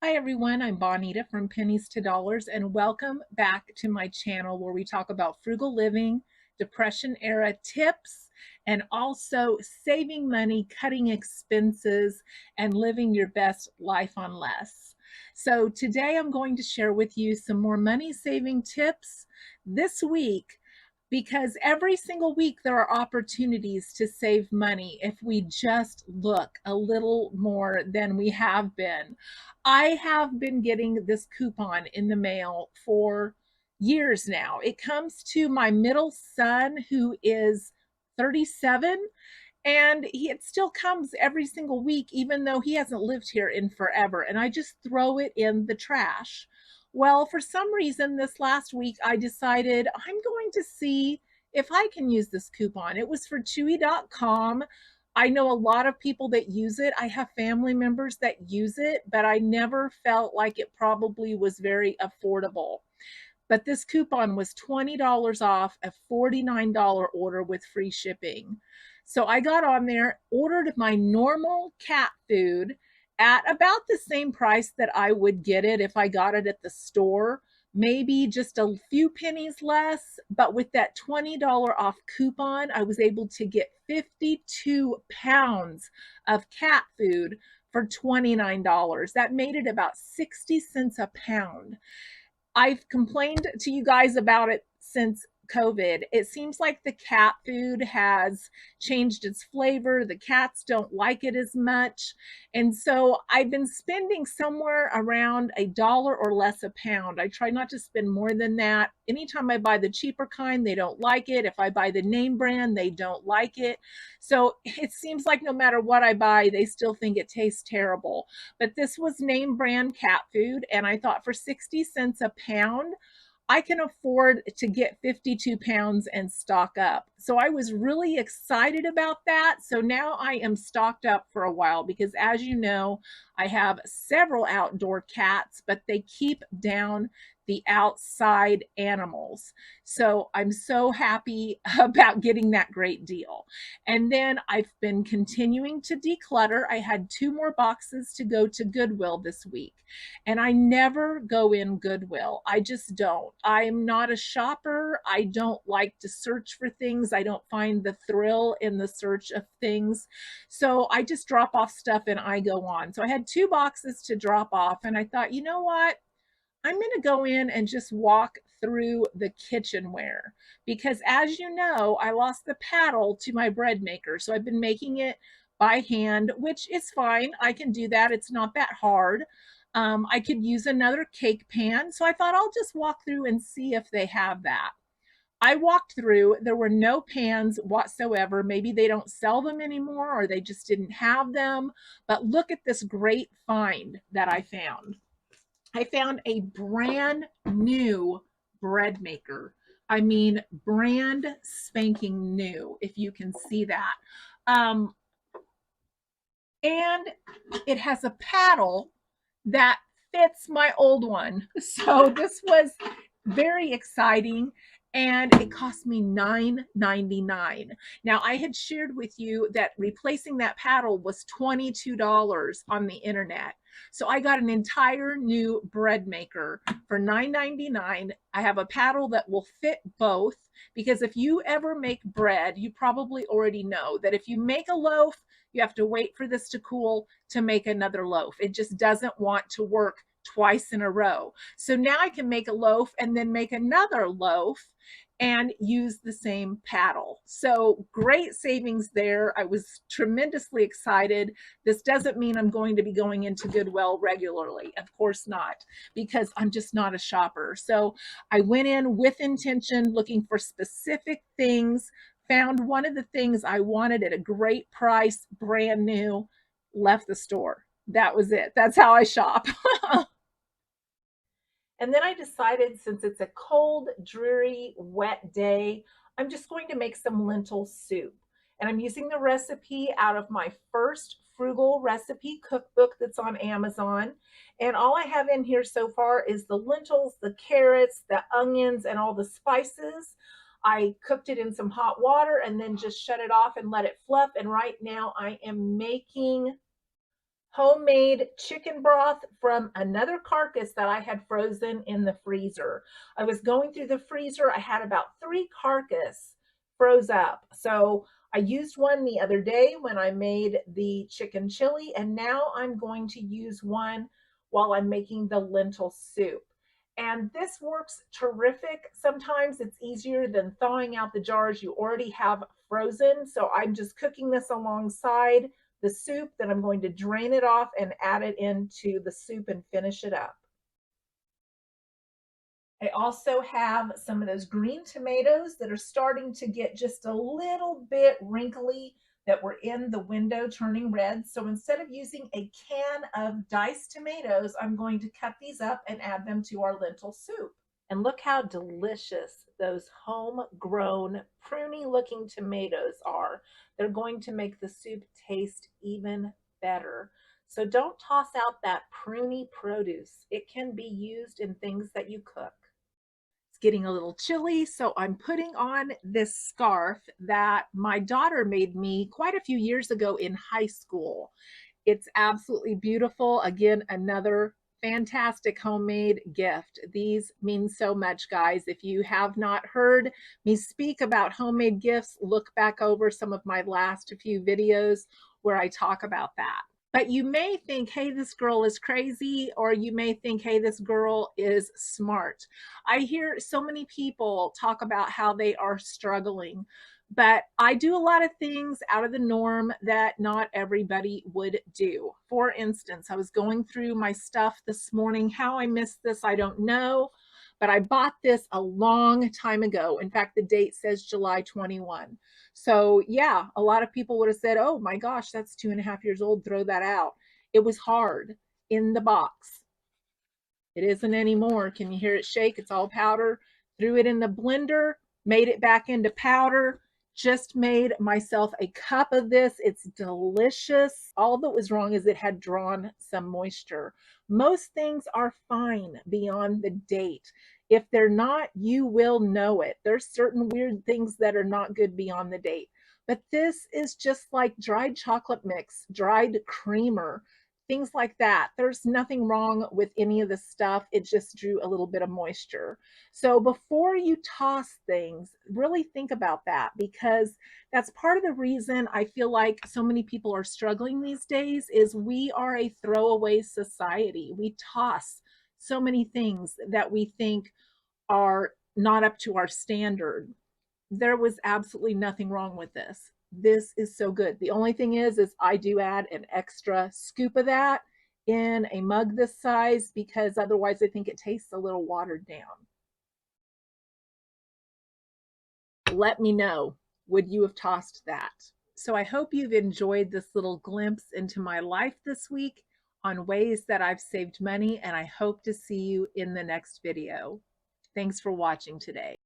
Hi everyone, I'm Bonita from Pennies to Dollars, and welcome back to my channel where we talk about frugal living, depression era tips, and also saving money, cutting expenses, and living your best life on less. So today I'm going to share with you some more money saving tips this week, because every single week there are opportunities to save money if we just look a little more than we have been. I have been getting this coupon in the mail for years now. It comes to my middle son, who is 37, and it still comes every single week, even though he hasn't lived here in forever. And I just throw it in the trash. Well, for some reason, this last week, I decided I'm going to see if I can use this coupon. It was for Chewy.com. I know a lot of people that use it. I have family members that use it, but I never felt like it probably was very affordable. But this coupon was $20 off a $49 order with free shipping. So I got on there, ordered my normal cat food at about the same price that I would get it if I got it at the store, maybe just a few pennies less. But with that $20 off coupon, I was able to get 52 pounds of cat food for $29. That made it about 60 cents a pound. I've complained to you guys about it since COVID. It seems like the cat food has changed its flavor. The cats don't like it as much. And so I've been spending somewhere around $1 or less a pound. I try not to spend more than that. Anytime I buy the cheaper kind, they don't like it. If I buy the name brand, they don't like it. So it seems like no matter what I buy, they still think it tastes terrible. But this was name brand cat food, and I thought for 60 cents a pound, I can afford to get 52 pounds and stock up. So I was really excited about that. So now I am stocked up for a while because, as you know, I have several outdoor cats, but they keep down the outside animals. So I'm so happy about getting that great deal. And then I've been continuing to declutter. I had 2 more boxes to go to Goodwill this week. And I never go in Goodwill. I just don't. I'm not a shopper. I don't like to search for things. I don't find the thrill in the search of things. So I just drop off stuff and I go on. So I had 2 boxes to drop off, and I thought, you know what? I'm going to go in and just walk through the kitchenware because, as you know, I lost the paddle to my bread maker. So I've been making it by hand, which is fine. I can do that. It's not that hard. I could use another cake pan. So I thought I'll just walk through and see if they have that. I walked through, there were no pans whatsoever. Maybe they don't sell them anymore or they just didn't have them. But look at this great find that I found. I found a brand new bread maker. I mean, brand spanking new, if you can see that. Um, and it has a paddle that fits my old one. So this was very exciting. And it cost me $9.99. Now, I had shared with you that replacing that paddle was $22 on the internet. So I got an entire new bread maker for $9.99. I have a paddle that will fit both, because if you ever make bread, you probably already know that if you make a loaf, you have to wait for this to cool to make another loaf. It just doesn't want to work twice in a row. So now I can make a loaf and then make another loaf and use the same paddle. So great savings there. I was tremendously excited. This doesn't mean I'm going to be going into Goodwill regularly. Of course not, because I'm just not a shopper. So I went in with intention, looking for specific things, found one of the things I wanted at a great price, brand new, left the store. That was it. That's how I shop. And then I decided, since it's a cold, dreary, wet day, I'm just going to make some lentil soup. And I'm using the recipe out of my first frugal recipe cookbook that's on Amazon. And all I have in here so far is the lentils, the carrots, the onions, and all the spices. I cooked it in some hot water and then just shut it off and let it fluff. And right now I am making homemade chicken broth from another carcass that I had frozen in the freezer. I was going through the freezer. I had about 3 carcass froze up. So I used one the other day when I made the chicken chili, and now I'm going to use one while I'm making the lentil soup. And this works terrific. Sometimes it's easier than thawing out the jars you already have frozen. So I'm just cooking this alongside the soup. Then I'm going to drain it off and add it into the soup and finish it up. I also have some of those green tomatoes that are starting to get just a little bit wrinkly that were in the window turning red. So instead of using a can of diced tomatoes, I'm going to cut these up and add them to our lentil soup. And look how delicious those homegrown, pruny looking tomatoes are. They're going to make the soup taste even better. So don't toss out that pruny produce. It can be used in things that you cook. It's getting a little chilly, so I'm putting on this scarf that my daughter made me quite a few years ago in high school. It's absolutely beautiful. Again, another fantastic homemade gift. These mean so much, guys. If you have not heard me speak about homemade gifts, look back over some of my last few videos where I talk about that. But you may think, hey, this girl is crazy, or you may think, hey, this girl is smart. I hear so many people talk about how they are struggling, but I do a lot of things out of the norm that not everybody would do. For instance, I was going through my stuff this morning. How I missed this, I don't know, but I bought this a long time ago. In fact, the date says July 21. So yeah, a lot of people would have said, oh my gosh, that's 2.5 years old, throw that out. It was hard in the box. It isn't anymore. Can you hear it shake? It's all powder. Threw it in the blender, made it back into powder. Just made myself a cup of this. It's delicious. All that was wrong is it had drawn some moisture. Most things are fine beyond the date. If they're not, you will know it. There's certain weird things that are not good beyond the date. But this is just like dried chocolate mix, dried creamer, things like that. There's nothing wrong with any of the stuff. It just drew a little bit of moisture. So before you toss things, really think about that, because that's part of the reason I feel like so many people are struggling these days is we are a throwaway society. We toss so many things that we think are not up to our standard. There was absolutely nothing wrong with this. This is so good. The only thing is I do add an extra scoop of that in a mug this size because otherwise I think it tastes a little watered down. Let me know, would you have tossed that? So I hope you've enjoyed this little glimpse into my life this week on ways that I've saved money, and I hope to see you in the next video. Thanks for watching today.